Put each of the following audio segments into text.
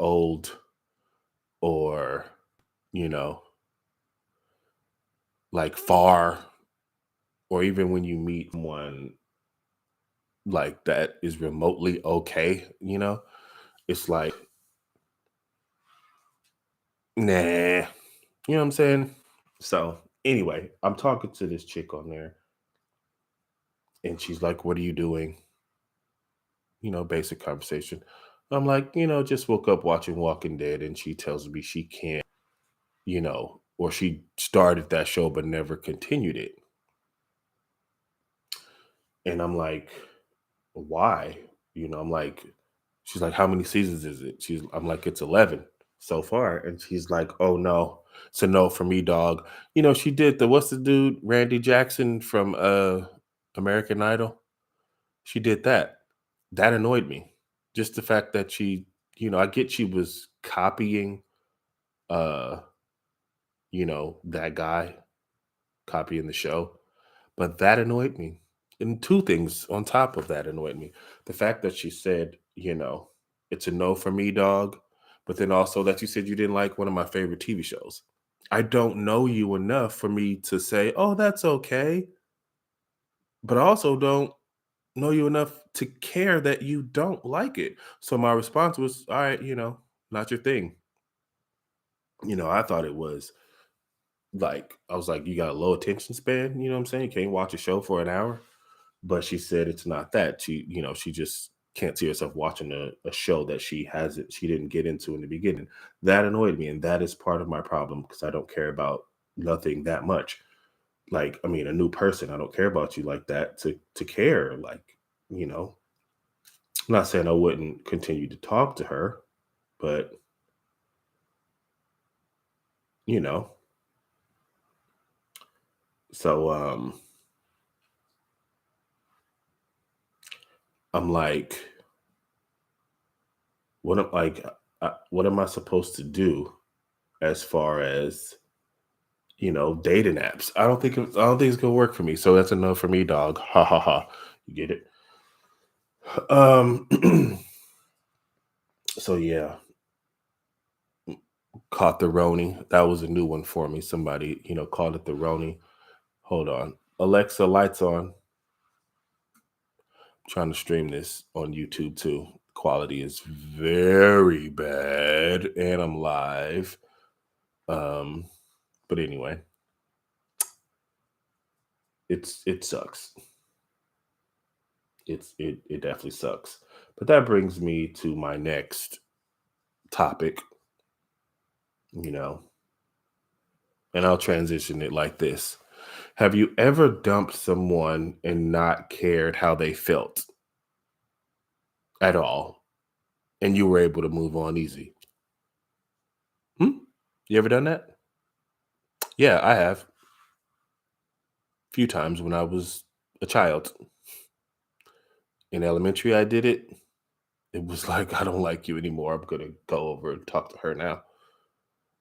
old or, you know, like far, or even when you meet someone like that is remotely okay, it's like, nah, you know what I'm saying? So anyway, I'm talking to this chick on there and she's like, "What are you doing?" Basic conversation. I'm like, just woke up watching Walking Dead, and she tells me she can't, or she started that show but never continued it. And I'm like, why? I'm like, she's like, how many seasons is it? I'm like, it's 11 so far. And she's like, oh no, it's a no for me, dog. She did what's the dude, Randy Jackson from American Idol? She did that. That annoyed me. Just the fact that I get she was copying, uh, that guy, copying the show, but that annoyed me. And two things on top of that annoyed me. The fact that she said, it's a no for me, dog, but then also that you said you didn't like one of my favorite TV shows. I don't know you enough for me to say, oh, that's okay. But I also don't know you enough to care that you don't like it. So my response was, all right, not your thing. I thought it was like, I was like, you got a low attention span, you know what I'm saying? You can't watch a show for an hour. But she said it's not that. She just can't see herself watching a show that she didn't get into in the beginning. That annoyed me. And that is part of my problem because I don't care about nothing that much. Like, I mean, a new person, I don't care about you like that to care. Like, you know, I'm not saying I wouldn't continue to talk to her, but you know, so I'm like, what am I supposed to do as far as dating apps? I don't think it's gonna work for me. So that's a no for me, dog. Ha ha ha. You get it? Um. So yeah, caught the Roni. That was a new one for me. Somebody called it the Roni. Hold on, Alexa, lights on. I'm trying to stream this on YouTube too. Quality is very bad, and I'm live. Um. But anyway, it sucks. It definitely sucks. But that brings me to my next topic, you know, and I'll transition it like this. Have you ever dumped someone and not cared how they felt at all, and you were able to move on easy? Hmm? You ever done that? Yeah, I have. A few times when I was a child. In elementary, I did it. It was like, I don't like you anymore. I'm going to go over and talk to her now.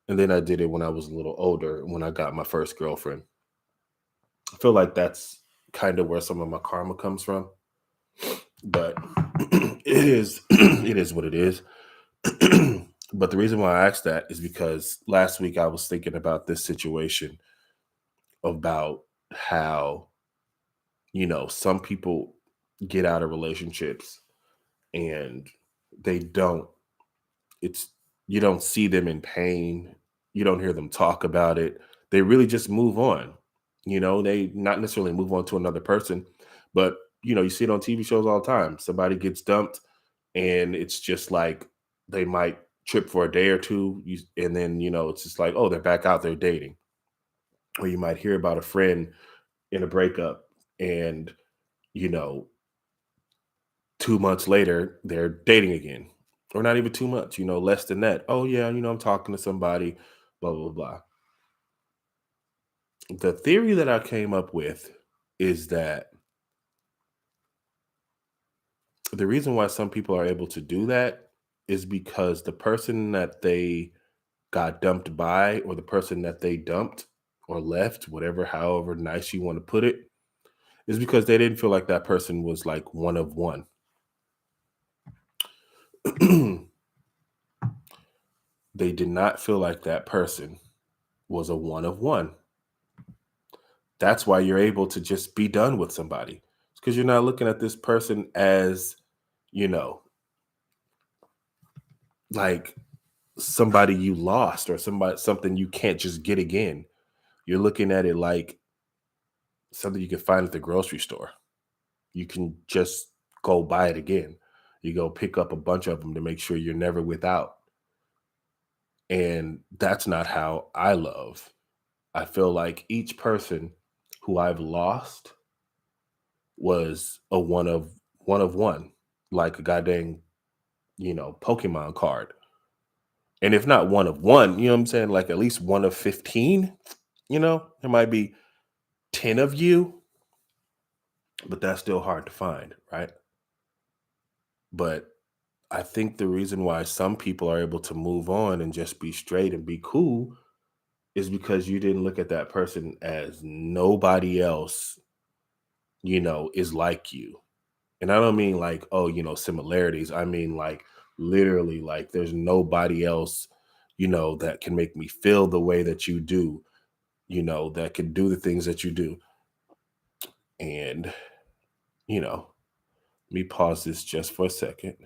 And then I did it when I was a little older, when I got my first girlfriend. I feel like that's kind of where some of my karma comes from. But it is it is what it is. But the reason why I asked that is because last week I was thinking about this situation about how, some people get out of relationships and they don't, it's, you don't see them in pain. You don't hear them talk about it. They really just move on. They not necessarily move on to another person, but you see it on TV shows all the time. Somebody gets dumped and it's just like they might trip for a day or two, and then it's just like, oh, they're back out there dating. Or you might hear about a friend in a breakup, and you know 2 months later they're dating again, or not even 2 months, less than that. Oh yeah, I'm talking to somebody, blah blah blah. The theory that I came up with is that the reason why some people are able to do that is because the person that they got dumped by, or the person that they dumped or left, whatever, however nice you want to put it, is because they didn't feel like that person was like one of one. they did not feel like that person was a one of one. That's why you're able to just be done with somebody. It's because you're not looking at this person as, you know, like somebody you lost or something you can't just get again. You're looking at it like something you can find at the grocery store. You can just go buy it again. You go pick up a bunch of them to make sure you're never without. And that's not how I love. I feel like each person who I've lost was a one, like a goddamn, Pokemon card. And if not one of one, you know what I'm saying? Like at least one of 15, there might be 10 of you, but that's still hard to find, right? But I think the reason why some people are able to move on and just be straight and be cool is because you didn't look at that person as nobody else, is like you. And I don't mean like, oh, similarities. I mean like literally like there's nobody else, that can make me feel the way that you do, that can do the things that you do. And, you know, let me pause this just for a second.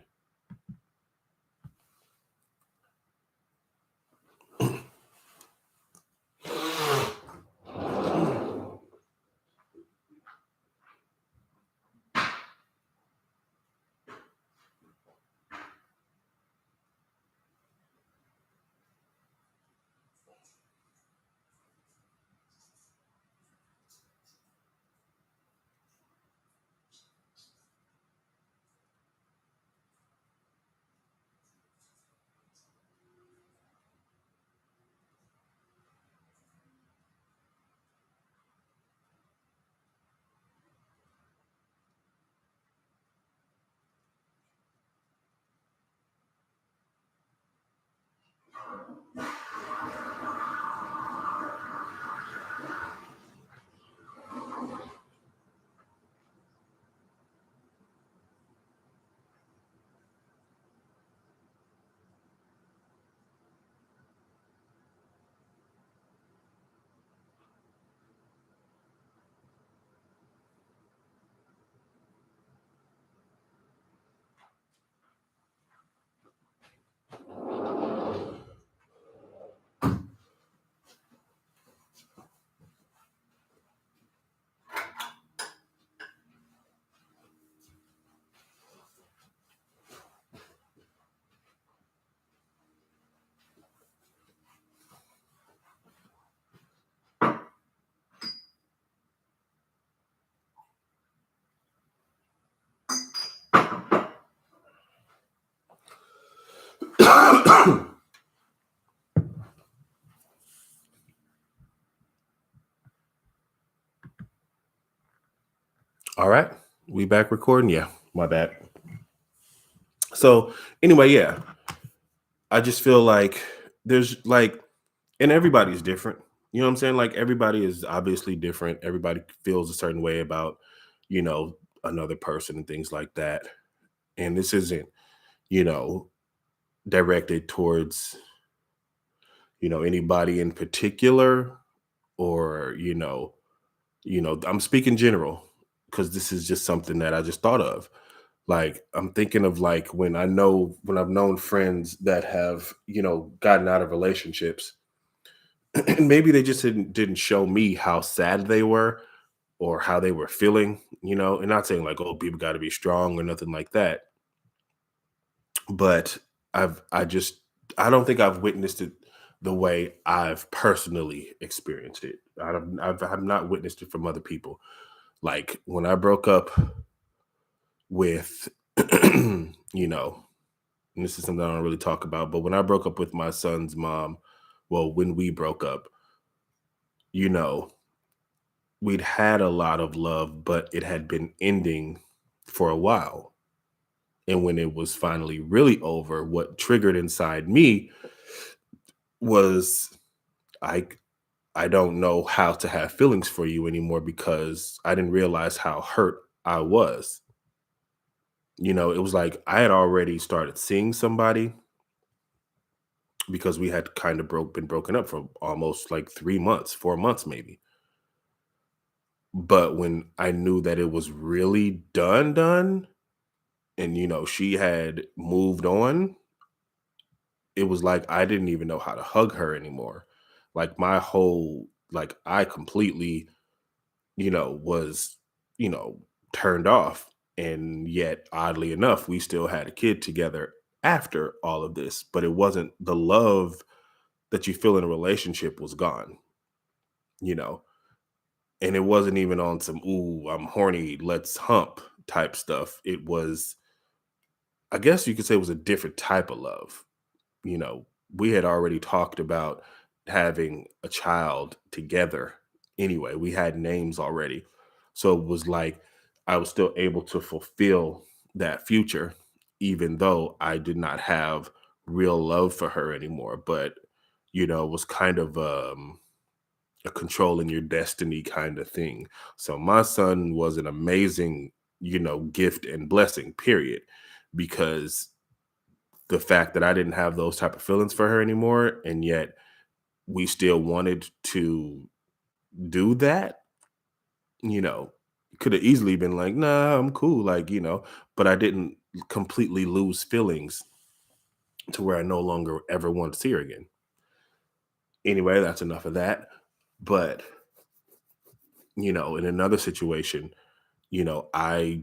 All right. We back recording? Yeah, my bad. So anyway, yeah. I just feel like there's like, and everybody's different. You know what I'm saying? Like everybody is obviously different. Everybody feels a certain way about, you know, another person and things like that. And this isn't, you know, directed towards, anybody in particular or, I'm speaking general because this is just something that I just thought of. Like I'm thinking of like when I've known friends that have, gotten out of relationships and maybe they just didn't show me how sad they were or how they were feeling, and not saying like, oh, people got to be strong or nothing like that. But I just, I don't think I've witnessed it the way I've personally experienced it. I've not witnessed it from other people. Like when I broke up with, you know, and this is something I don't really talk about, but when I broke up with my son's mom, well, when we broke up, you know, we'd had a lot of love, but it had been ending for a while. And when it was finally really over, what triggered inside me was I I don't know how to have feelings for you anymore because I didn't realize how hurt I was. It was like I had already started seeing somebody because we had kind of been broken up for almost like 3 months, 4 months maybe. But when I knew that it was really done, and she had moved on, it was like I didn't even know how to hug her anymore. Like my whole like I completely, was, you know, turned off. And yet, oddly enough, we still had a kid together after all of this, but it wasn't the love that you feel in a relationship was gone, you know. And it wasn't even on some "ooh, I'm horny, let's hump" type stuff. It was, I guess you could say, it was a different type of love. You know, we had already talked about having a child together anyway. We had names already. So it was like I was still able to fulfill that future, even though I did not have real love for her anymore. But, it was kind of a controlling your destiny kind of thing. So my son was an amazing, gift and blessing, period. Because the fact that I didn't have those type of feelings for her anymore, and yet we still wanted to do that, you know, could have easily been like, nah, I'm cool, like, but I didn't completely lose feelings to where I no longer ever want to see her again. Anyway, that's enough of that. But, in another situation, I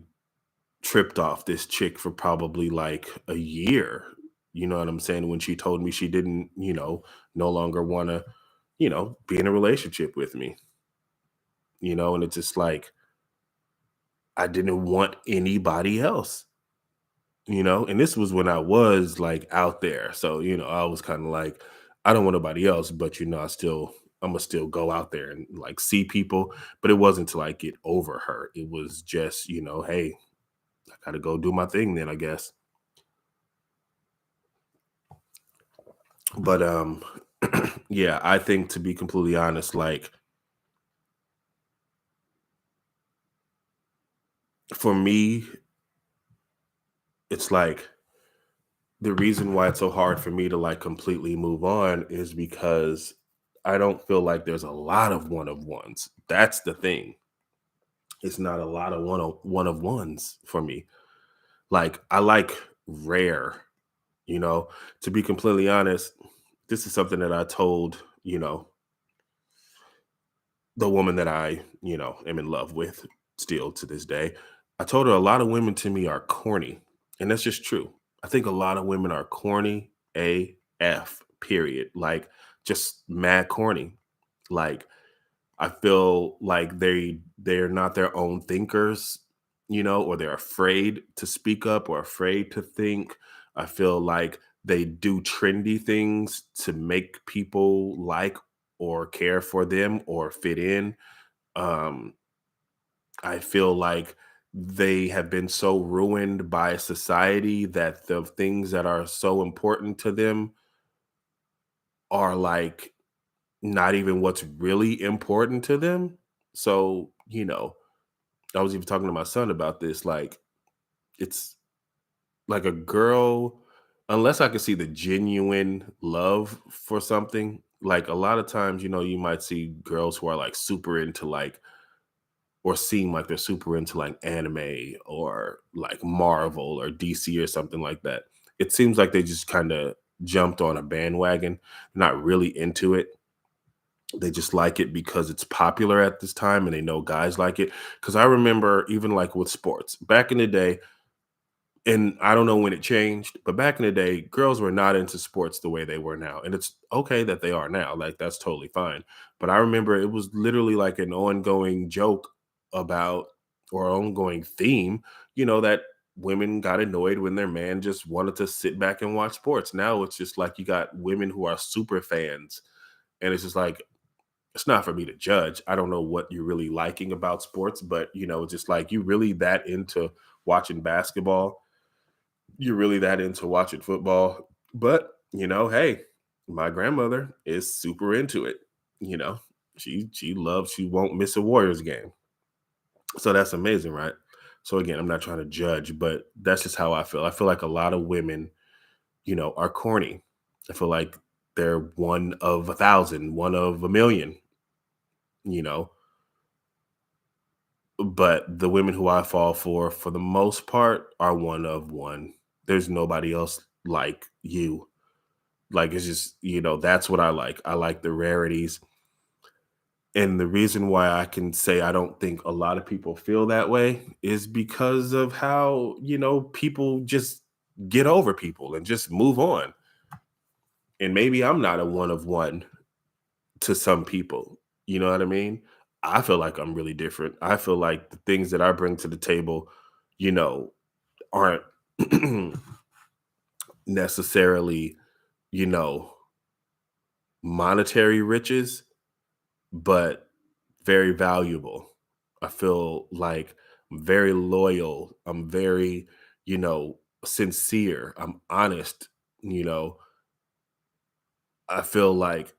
tripped off this chick for probably like a year. You know what I'm saying? When she told me she didn't, no longer want to, be in a relationship with me, and it's just like I didn't want anybody else, and this was when I was like out there. So, I was kind of like, I don't want nobody else, but I'm gonna still go out there and like see people. But it wasn't to like get over her. It was just, hey, I gotta go do my thing then, I guess. But yeah, I think, to be completely honest, like for me, it's like the reason why it's so hard for me to like completely move on is because I don't feel like there's a lot of one of ones. That's the thing. It's not a lot of one of ones for me. Like I like rare, you know, to be completely honest, this is something that I told, the woman that I, am in love with still to this day. I told her a lot of women to me are corny. And that's just true. I think a lot of women are corny, AF, period. Like just mad corny. Like I feel like they're not their own thinkers, or they're afraid to speak up or afraid to think. I feel like they do trendy things to make people like or care for them or fit in. Um, I feel like they have been so ruined by society that the things that are so important to them are like not even what's really important to them. So, I was even talking to my son about this. Like, it's like a girl, unless I can see the genuine love for something, like a lot of times, you might see girls who are like super into like, or seem like they're super into like anime or like Marvel or DC or something like that. It seems like they just kind of jumped on a bandwagon, not really into it. They just like it because it's popular at this time and they know guys like it. Because I remember even like with sports back in the day, and I don't know when it changed, but back in the day, girls were not into sports the way they were now. And it's okay that they are now. Like that's totally fine. But I remember it was literally like an ongoing joke about, or ongoing theme, that women got annoyed when their man just wanted to sit back and watch sports. Now it's just like you got women who are super fans. And it's just like, it's not for me to judge. I don't know what you're really liking about sports, but just like you really that into watching basketball, you're really that into watching football. But, hey, my grandmother is super into it. You know, she won't miss a Warriors game. So that's amazing, right? So again, I'm not trying to judge, but that's just how I feel. I feel like a lot of women, are corny. I feel like They're one of 1,000, one of a million, you know. But the women who I fall for the most part, are one of one. There's nobody else like you. Like, it's just, that's what I like. I like the rarities. And the reason why I can say I don't think a lot of people feel that way is because of how, people just get over people and just move on. And maybe I'm not a one of one to some people. You know what I mean? I feel like I'm really different. I feel like the things that I bring to the table, you know, aren't necessarily, you know, monetary riches, but very valuable. I feel like I'm very loyal. I'm very, sincere. I'm honest. You know, I feel like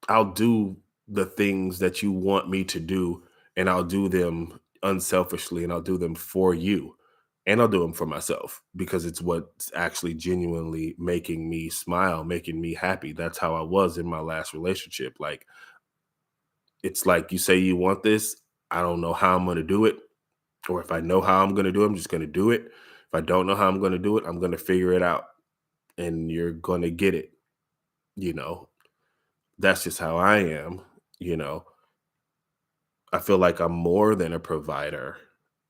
I'll do the things that you want me to do, and I'll do them unselfishly, and I'll do them for you. And I'll do them for myself because it's what's actually genuinely making me smile, making me happy. That's how I was in my last relationship. Like, it's like, you say you want this, I don't know how I'm going to do it. Or if I know how I'm going to do it, I'm just going to do it. If I don't know how I'm going to do it, I'm going to figure it out. And you're going to get it. You know, that's just how I am. You know, I feel like I'm more than a provider.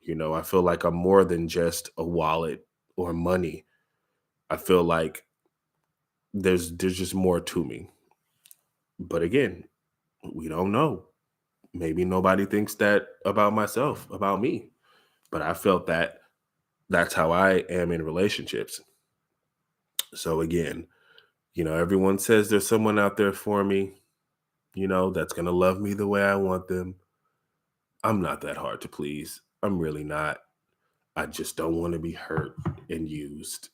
I feel like I'm more than just a wallet or money. I feel like there's just more to me. But again, we don't know. Maybe nobody thinks that about myself, about me. But I felt that that's how I am in relationships. So again, everyone says there's someone out there for me, that's going to love me the way I want them. I'm not that hard to please. I'm really not. I just don't want to be hurt and used.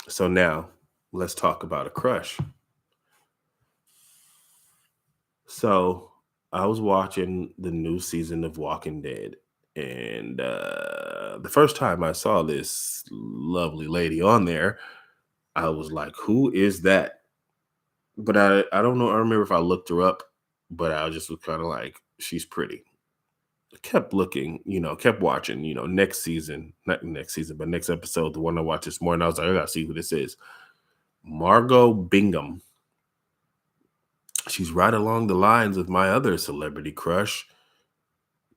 So now let's talk about a crush. So I was watching the new season of Walking Dead, and the first time I saw this lovely lady on there, I was like, who is that? But I don't know. I remember if I looked her up, but I just was kind of like, she's pretty. I kept looking, kept watching, next season, not next season, but next episode, the one I watched this morning, I was like, I gotta see who this is. Margot Bingham. She's right along the lines of my other celebrity crush,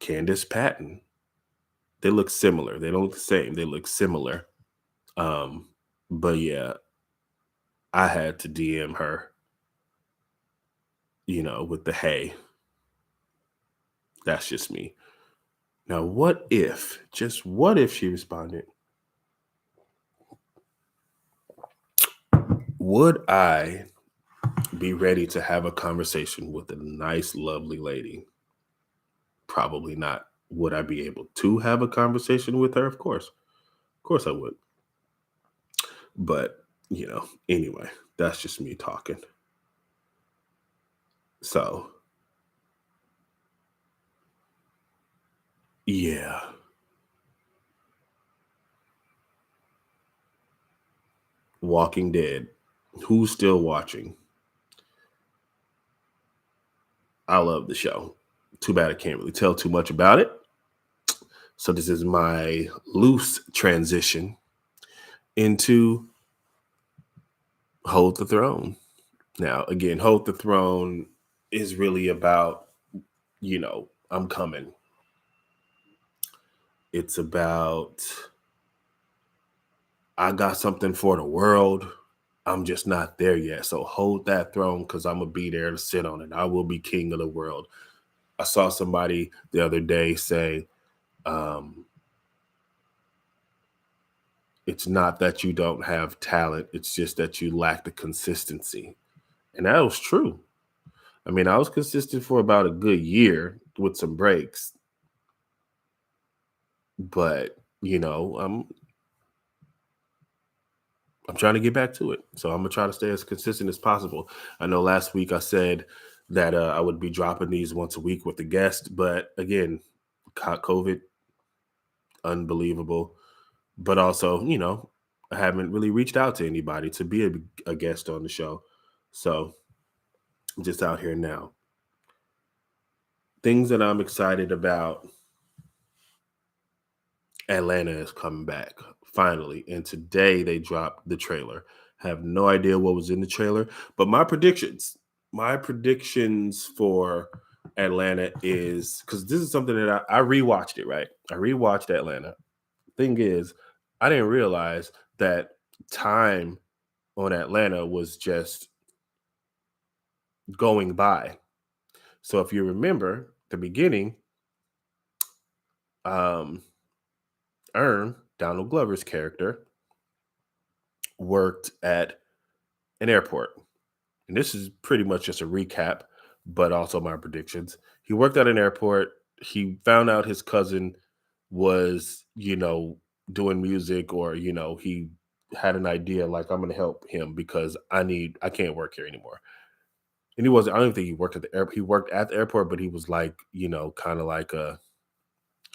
Candace Patton. They look similar. They don't look the same. They look similar. Um, but yeah, I had to DM her, with the hey. That's just me. Now, just what if she responded? Would I be ready to have a conversation with a nice, lovely lady? Probably not. Would I be able to have a conversation with her? Of course. Of course I would. But, anyway, that's just me talking. So, yeah. Walking Dead. Who's still watching? I love the show. Too bad I can't really tell too much about it. So this is my loose transition into Hold the Throne. Now, again, Hold the Throne is really about, I'm coming. It's about, I got something for the world. I'm just not there yet. So hold that throne because I'm going to be there to sit on it. I will be king of the world. I saw somebody the other day say, it's not that you don't have talent. It's just that you lack the consistency. And that was true. I mean, I was consistent for about a good year with some breaks. But, I'm trying to get back to it. So I'm going to try to stay as consistent as possible. I know last week I said that I would be dropping these once a week with a guest. But again, caught COVID. Unbelievable. but also, I haven't really reached out to anybody to be a guest on the show. So just out here now. Things that I'm excited about. Atlanta is coming back finally. And today they dropped the trailer. Have no idea what was in the trailer, but my predictions for Atlanta is because this is something that I rewatched it, right? I rewatched Atlanta. Thing is, I didn't realize that time on Atlanta was just going by. So if you remember the beginning, um, Donald Glover's character, worked at an airport. And this is pretty much just a recap, but also my predictions. He worked at an airport. He found out his cousin was, doing music, or, he had an idea like, I'm going to help him because I can't work here anymore. And I don't think he worked at the airport. He worked at the airport, but he was like, kind of like a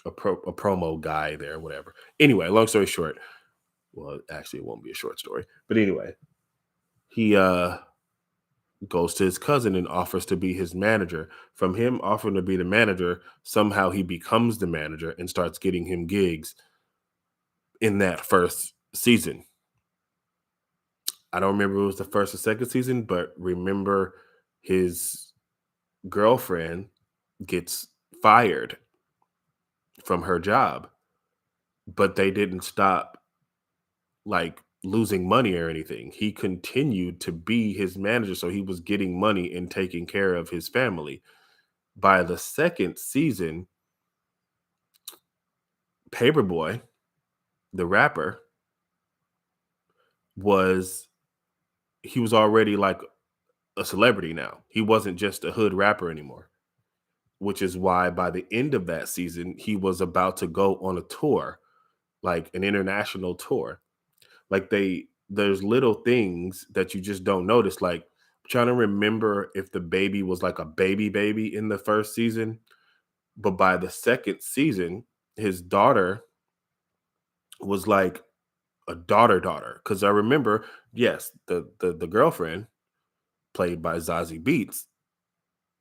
promo guy there, whatever. Anyway, long story short, well, actually, it won't be a short story, but anyway, he goes to his cousin and offers to be his manager. From him offering to be the manager, somehow he becomes the manager and starts getting him gigs in that first season. I don't remember if it was the first or second season, but remember his girlfriend gets fired from her job, but they didn't stop like losing money or anything. He continued to be his manager, so he was getting money and taking care of his family. By the second season, Paperboy, the rapper, was he was already like a celebrity now. He wasn't just a hood rapper anymore, which is why by the end of that season, he was about to go on a tour, like an international tour. Like there's little things that you just don't notice. Like I'm trying to remember if the baby was like a baby in the first season, but by the second season, his daughter was like a daughter. Because I remember, yes, the girlfriend played by Zazie Beats.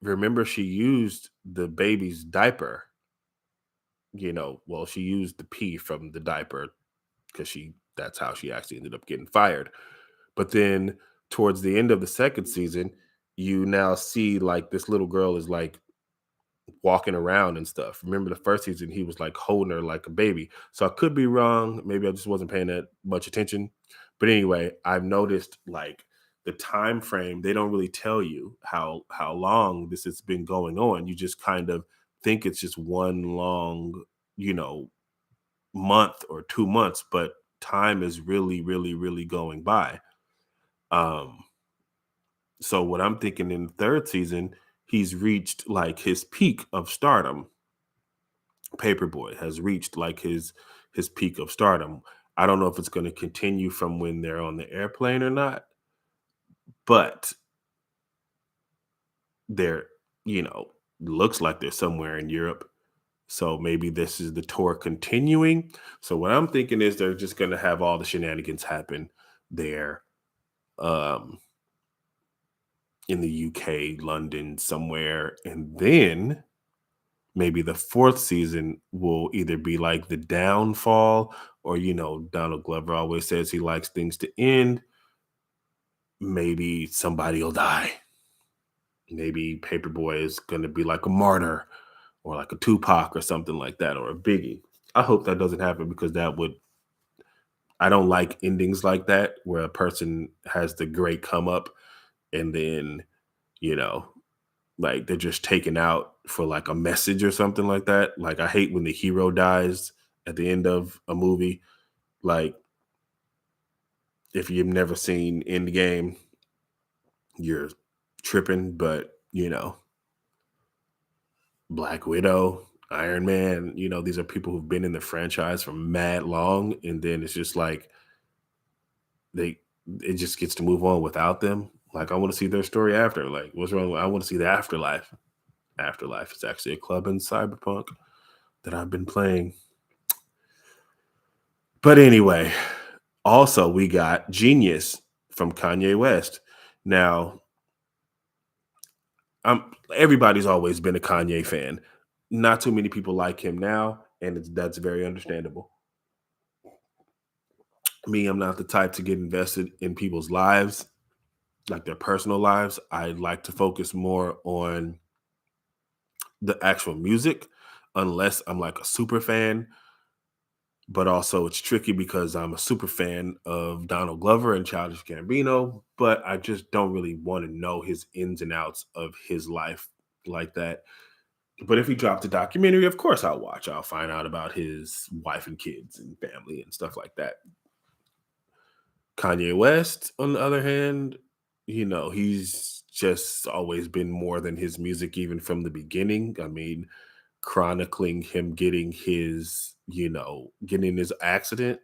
Remember, she used the baby's diaper. Well, she used the pee from the diaper because that's how she actually ended up getting fired. But then towards the end of the second season, you now see like this little girl is like walking around and stuff. Remember the first season, he was like holding her like a baby. So I could be wrong. Maybe I just wasn't paying that much attention. But anyway, I've noticed like the time frame, they don't really tell you how long this has been going on. You just kind of think it's just one long, you know, month or 2 months, but time is really, really, really going by. Um, so what I'm thinking in the third season, he's reached like his peak of stardom. Paperboy has reached like his peak of stardom. I don't know if it's going to continue from when they're on the airplane or not, but they're, looks like they're somewhere in Europe. So maybe this is the tour continuing. So what I'm thinking is they're just going to have all the shenanigans happen there, um, in the UK, London, somewhere, and then maybe the fourth season will either be like the downfall, or Donald Glover always says he likes things to end. Maybe somebody will die. Maybe Paperboy is going to be like a martyr, or like a Tupac or something like that, or a Biggie. I hope that doesn't happen, because I don't like endings like that where a person has the great come up and then, you know, like they're just taken out for like a message or something like that. Like I hate when the hero dies at the end of a movie. Like if you've never seen Endgame, you're tripping. But Black Widow, Iron Man, these are people who've been in the franchise for mad long, and then it's just like they it just gets to move on without them. Like I want to see their story after. Like what's wrong? I want to see the afterlife. Afterlife is actually a club in Cyberpunk that I've been playing. But anyway, also we got Genius from Kanye West. Now, everybody's always been a Kanye fan. Not too many people like him now, and that's very understandable. Me, I'm not the type to get invested in people's lives, like their personal lives. I like to focus more on the actual music, unless I'm like a super fan. But also, it's tricky because I'm a super fan of Donald Glover and Childish Gambino, but I just don't really want to know his ins and outs of his life like that. But if he dropped a documentary, of course I'll watch. I'll find out about his wife and kids and family and stuff like that. Kanye West, on the other hand, he's just always been more than his music, even from the beginning. I mean, chronicling him getting his accident.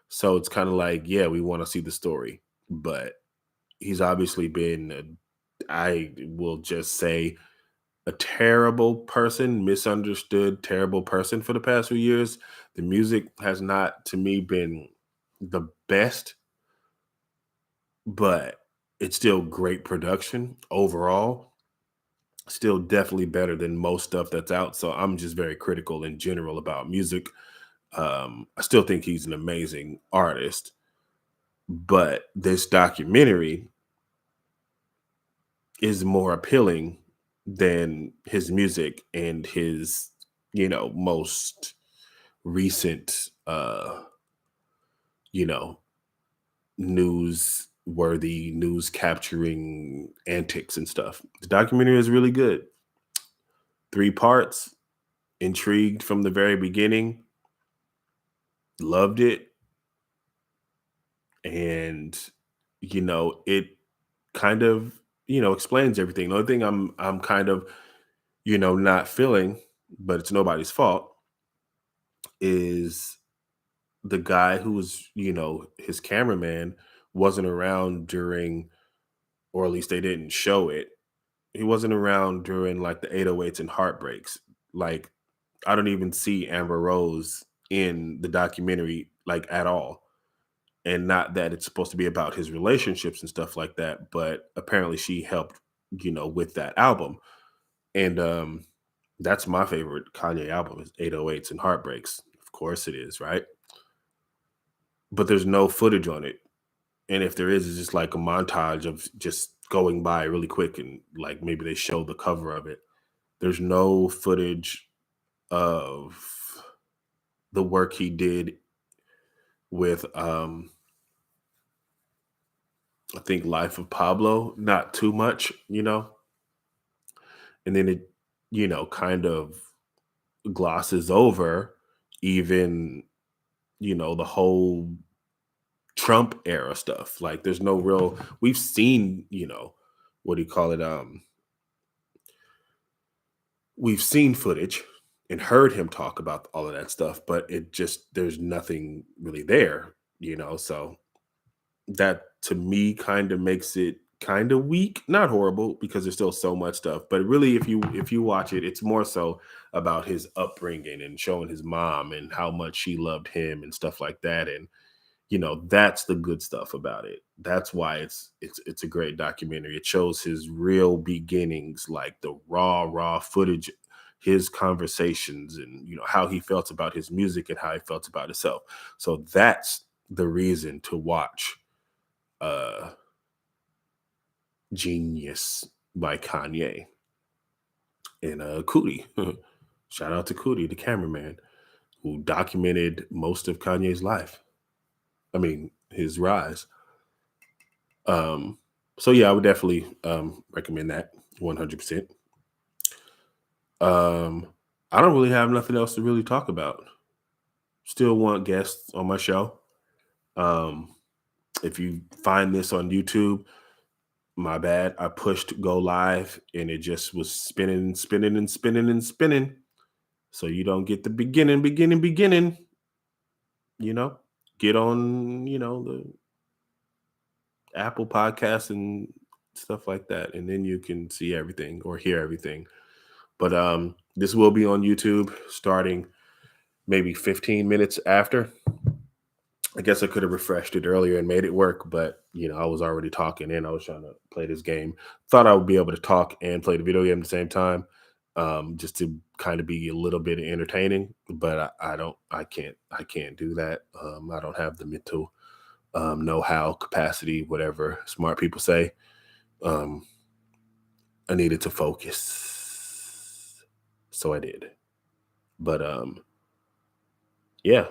So it's kind of like, yeah, we want to see the story, but he's obviously been, I will just say, a terrible person, misunderstood, terrible person for the past few years. The music has not, to me, been the best, but it's still great production overall. Still definitely better than most stuff that's out. So I'm just very critical in general about music. I still think he's an amazing artist, but this documentary is more appealing than his music and his, most recent, you know, news capturing antics and stuff. The documentary is really good. 3 parts, intrigued from the very beginning, loved it, and it kind of explains everything. The only thing I'm kind of not feeling, but it's nobody's fault, is the guy who was his cameraman wasn't around during, or at least they didn't show it. He wasn't around during like the 808s and heartbreaks. Like, I don't even see Amber Rose in the documentary like at all. And not that it's supposed to be about his relationships and stuff like that, but apparently she helped with that album. And that's my favorite Kanye album, is 808s and Heartbreaks. Of course it is, right? But there's no footage on it. And if there is, it's just like a montage of just going by really quick, and like maybe they show the cover of it. There's no footage of the work he did with I think Life of Pablo, not too much. And then it, kind of glosses over even, the whole Trump era stuff. Like, there's no real, we've seen, what do you call it? We've seen footage and heard him talk about all of that stuff, but it just, there's nothing really there. So that to me kind of makes it kind of weak, not horrible, because there's still so much stuff. But really, if you watch it, it's more so about his upbringing and showing his mom and how much she loved him and stuff like that. And that's the good stuff about it. That's why it's a great documentary. It shows his real beginnings, like the raw footage, his conversations, and how he felt about his music and how he felt about himself. So that's the reason to watch uh Genius by Kanye. And Cootie. Shout out to Cootie, the cameraman, who documented most of Kanye's life. I mean, his rise. Um, so yeah, I would definitely recommend that 100%. Um, I don't really have nothing else to really talk about. Still want guests on my show. Um, if you find this on YouTube, my bad. I pushed go live and it just was spinning, spinning, and spinning and spinning. So you don't get the beginning. You know, get on, the Apple Podcasts and stuff like that, and then you can see everything or hear everything. But this will be on YouTube starting maybe 15 minutes after. I guess I could have refreshed it earlier and made it work, but I was already talking and I was trying to play this game. Thought I would be able to talk and play the video game at the same time, just to kind of be a little bit entertaining. But I can't do that. I don't have the mental know-how, capacity, whatever smart people say. Um, I needed to focus, so I did. But yeah,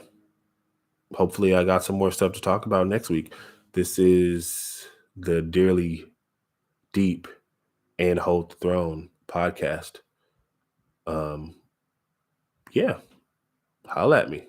hopefully I got some more stuff to talk about next week. This is the Dearly Deep and Hold the Throne podcast. Um, yeah, holla at me.